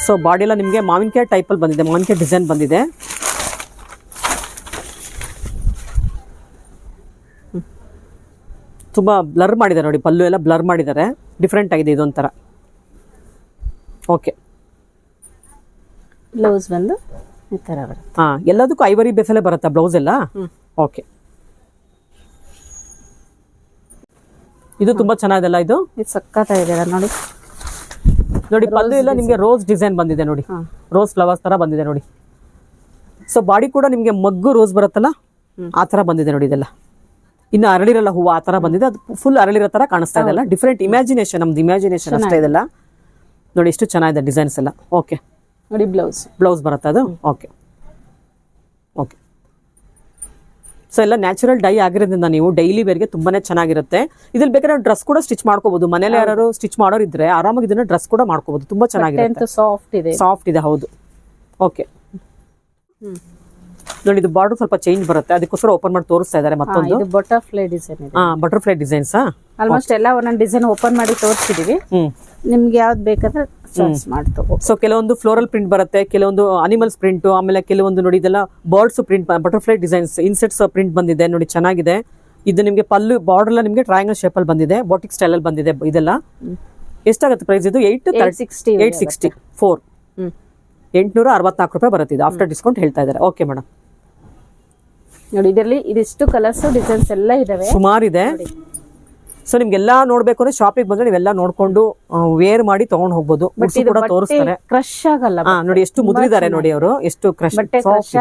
ಸೊ ಬಾಡಿ ಎಲ್ಲ ನಿಮಗೆ ಮಾವಿನಕಾಯಿ ಟೈಪ್ ಅಲ್ಲಿ ಬಂದಿದೆ, ಮಾವಿನಕಾಯಿ ಡಿಸೈನ್ ಬಂದಿದೆ. ತುಂಬಾ ಬ್ಲರ್ ಮಾಡಿದ್ದಾರೆ ನೋಡಿ, ಪಲ್ಲು ಎಲ್ಲ ಬ್ಲರ್ ಮಾಡಿದ್ದಾರೆ, ಡಿಫ್ರೆಂಟ್ ಆಗಿದೆ ಇದೊಂಥರ. ಓಕೆ, ಬ್ಲೌಸ್ ಬಂದು ಈ ತರ ಬರುತ್ತೆ. ಎಲ್ಲದಕ್ಕೂ ಐವರಿ ಬೇಸಲ್ಲೇ ಬರುತ್ತಾ ಬ್ಲೌಸ್ ಎಲ್ಲ? ಓಕೆ, ಇದು ತುಂಬಾ ಚೆನ್ನಾಗಿದೆಲ್ಲ. ಇದು ಸಕ್ಕತ್ತಾಗಿದೆ ನೋಡಿ. ನೋಡಿ ಪಲ್ಲು ಎಲ್ಲ ನಿಮ್ಗೆ ರೋಸ್ ಡಿಸೈನ್ ಬಂದಿದೆ ನೋಡಿ, ರೋಸ್ ಫ್ಲವರ್ಸ್ ತರ ಬಂದಿದೆ ನೋಡಿ. ಸೊ ಬಾಡಿ ಕೂಡ ನಿಮ್ಗೆ ಮಗ್ಗು ರೋಸ್ ಬರುತ್ತಲ್ಲ ಆ ತರ ಬಂದಿದೆ ನೋಡಿ. ಇದೆಲ್ಲ ಇನ್ನು ಅರಳಿರಲ್ಲ ಹೂವು ಆ ತರ ಬಂದಿದೆ, ಅದು ಫುಲ್ ಅರಳಿರೋ ತರ ಕಾಣಿಸ್ತಾ ಇದೆಲ್ಲ. ಡಿಫ್ರೆಂಟ್ ಇಮ್ಯಾಜಿನೇಷನ್, ನಮ್ದು ಇಮ್ಯಾಜಿನೇಷನ್ ಅಷ್ಟೇ ಇದೆಲ್ಲ ನೋಡಿ. ಎಷ್ಟು ಚೆನ್ನಾಗಿದೆ ಡಿಸೈನ್ಸ್ ಎಲ್ಲ. ಓಕೆ ನೋಡಿ, ಬ್ಲೌಸ್ ಬರುತ್ತೆ ಅದು. Okay okay. ಸೊ ಎಲ್ಲ ನ್ಯಾಚುರಲ್ ಡೈ ಆಗಿರೋದ್ರಿಂದ ನೀವು ಡೈಲಿ ವೇರ್ಗೆ ತುಂಬಾನೇ ಚೆನ್ನಾಗಿರುತ್ತೆ. ಇದ್ರಲ್ಲಿ ಬೇಕಾದ್ರೆ ಡ್ರೆಸ್ ಕೂಡ ಸ್ಟಿಚ್ ಮಾಡ್ಕೋಬಹುದು. ಮನೇಲಿ ಯಾರು ಸ್ಟಿಚ್ ಮಾಡೋರು ಇದ್ರೆ ಆರಾಮಾಗಿ ಇದನ್ನ ಡ್ರೆಸ್ ಕೂಡ ಮಾಡ್ಕೋಬಹುದು. ತುಂಬಾ ಚೆನ್ನಾಗಿರುತ್ತೆ, ಸಾಫ್ಟ್ ಇದೆ. ಹೌದು. ಓಕೆ ನೋಡಿ, ಇದು ಬಾರ್ಡರ್ ಸ್ವಲ್ಪ ಚೇಂಜ್ ಬರುತ್ತೆ, ಅದಕ್ಕೋಸ್ಕರ ಓಪನ್ ಮಾಡಿ ತೋರಿಸ್ತಾ ಇದ್ದಾರೆ ಮತ್ತೊಂದು ಬಟರ್ಫ್ಲೈ ಡಿಸೈನ್ ಇದೆ. ಬಟರ್ಫ್ಲೈ ಡಿಸೈನ್ಸ್ ಆಲ್ಮೋಸ್ಟ್ ಎಲ್ಲ ಒಂದೊಂದು ಡಿಸೈನ್ ಓಪನ್ ಮಾಡಿ ತೋರಿಸಿದೀವಿ. ನಿಮ್ಗೆ ಯಾವ್ದು ಬೇಕಾದ್ರೆ ಚಾಯ್ಸ್ ಮಾಡ್ತೇವೆ. ಸೊ ಕೆಲವೊಂದು ಫ್ಲೋರಲ್ ಪ್ರಿಂಟ್ ಬರುತ್ತೆ, ಕೆಲವೊಂದು ಅನಿಮಲ್ಸ್ ಪ್ರಿಂಟ್, ಆಮೇಲೆ ಕೆಲವೊಂದು ನೋಡಿ ಇದೆಲ್ಲ birds print, butterfly designs, insets print ಬಂದಿದೆ ನೋಡಿ, ಚೆನ್ನಾಗಿದೆ. ಇದು ನಿಮಗೆ ಪಲ್ಲು ಬಾರ್ಡರ್ ಎಲ್ಲ ನಿಮಗೆ ಟ್ರಯಾಂಗಲ್ ಶೇಪ್ ಅಲ್ಲಿ ಬಂದಿದೆ, ಬಾಟಿಕ್ ಸ್ಟೈಲ್ ಅಲ್ಲಿ ಬಂದಿದೆ. ಇದೆಲ್ಲ ಎಷ್ಟಾಗುತ್ತೆ ಪ್ರೈಸ್? ಇದು 864 864 ರೂಪಾಯಿ ಬರುತ್ತೆ. ಇದು ಆಫ್ಟರ್ ಡಿಸ್ಕೌಂಟ್ ಹೇಳ್ತಾ ಇದ್ದಾರೆ. ಓಕೆ ಮೇಡಮ್, ನೋಡಿ ಇದರಲ್ಲಿ ಇದಿಷ್ಟು ಕಲರ್ಸ್ ಡಿಸೈನ್ಸ್ ಎಲ್ಲ ಇದಾವೆ, ಸುಮಾರಿದೆ. ಸೊ ನಿಮ್ಗೆಲ್ಲ ನೋಡ್ಬೇಕು ಅಂದ್ರೆ ಶಾಪಿಗೆ ಬಂದ್ರೆ ನೀವೆಲ್ಲ ನೋಡ್ಕೊಂಡು ವೇರ್ ಮಾಡಿ ತಗೊಂಡ್ ಹೋಗ್ಬೋದು. ಕೂಡ ತೋರಿಸ್ತಾರೆ, ಕ್ರಶ್ ಆಗಲ್ಲ ನೋಡಿ. ಎಷ್ಟು ಮುದ್ರಿದ್ದಾರೆ ನೋಡಿ ಅವರು, ಎಷ್ಟು ಕ್ರಶ್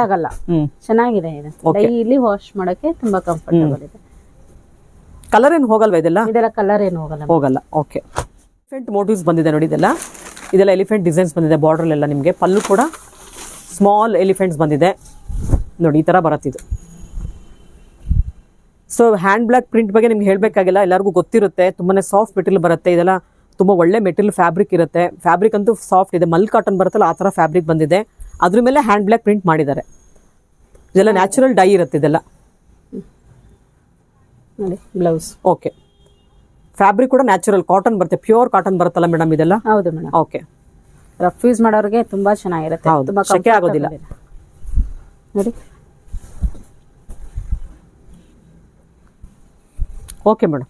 ಆಗಲ್ಲ. ಚೆನ್ನಾಗಿದೆ ಇದು, ಡೈಲಿ ವಾಶ್ ಮಾಡಕ್ಕೆ ತುಂಬಾ ಕಂಫರ್ಟಬಲ್ ಇದೆ. ಕಲರ್ ಏನು ಹೋಗಲ್ವಾ? ಇದೆಲ್ಲ ಕಲರ್ ಏನು ಹೋಗಲ್ಲ. ಓಕೆ, ಎಲಿಫೆಂಟ್ ಮೋಟಿವ್ಸ್ ಬಂದಿದೆ ನೋಡಿ. ಇದೆಲ್ಲ ಎಲಿಫೆಂಟ್ ಡಿಸೈನ್ಸ್ ಬಂದಿದೆ ಬಾರ್ಡರ್ ಎಲ್ಲ ನಿಮಗೆ. ಪಲ್ಲು ಕೂಡ ಸ್ಮಾಲ್ ಎಲಿಫೆಂಟ್ಸ್ ಬಂದಿದೆ ನೋಡಿ, ಈ ತರ ಬರುತ್ತೆ ಇದು. ಸೊ ಹ್ಯಾಂಡ್ ಬ್ಲಾಕ್ ಪ್ರಿಂಟ್ ಬಗ್ಗೆ ನಿಮ್ಗೆ ಹೇಳಬೇಕಾಗಿಲ್ಲ, ಎಲ್ಲರಿಗೂ ಗೊತ್ತಿರುತ್ತೆ. ತುಂಬಾನೇ ಸಾಫ್ಟ್ ಮೆಟೀರಿಯಲ್ ಬರುತ್ತೆ. ಇದೆಲ್ಲ ತುಂಬಾ ಒಳ್ಳೆ ಮೆಟೀರಿಯಲ್ ಫ್ಯಾಬ್ರಿಕ್ ಇರುತ್ತೆ. ಫ್ಯಾಬ್ರಿಕ್ ಅಂತೂ ಸಾಫ್ಟ್ ಇದೆ, ಮಲ್ ಕಾಟನ್ ಬರುತ್ತಲ್ಲ ಆ ಥರ ಫ್ಯಾಬ್ರಿಕ್ ಬಂದಿದೆ. ಅದ್ರ ಮೇಲೆ ಹ್ಯಾಂಡ್ ಬ್ಲಾಕ್ ಪ್ರಿಂಟ್ ಮಾಡಿದ್ದಾರೆ. ಇದೆಲ್ಲ ನ್ಯಾಚುರಲ್ ಡೈ ಇರುತ್ತೆ ಇದೆಲ್ಲ. ಬ್ಲೌಸ್ ಓಕೆ, ಫ್ಯಾಬ್ರಿಕ್ ಕೂಡ ನ್ಯಾಚುರಲ್ ಕಾಟನ್ ಬರುತ್ತೆ, ಪ್ಯೂರ್ ಕಾಟನ್ ಬರುತ್ತಲ್ಲ ಮೇಡಮ್ ಇದೆಲ್ಲ? ಹೌದು ಮೇಡಮ್. ಓಕೆ, ರಫ್ ಯೂಸ್ ಮಾಡೋರಿಗೆ ತುಂಬಾ ಚೆನ್ನಾಗಿರುತ್ತೆ, ತುಂಬಾ ಶೆಕೆ ಆಗೋದಿಲ್ಲ ನೋಡಿ. Okay madam.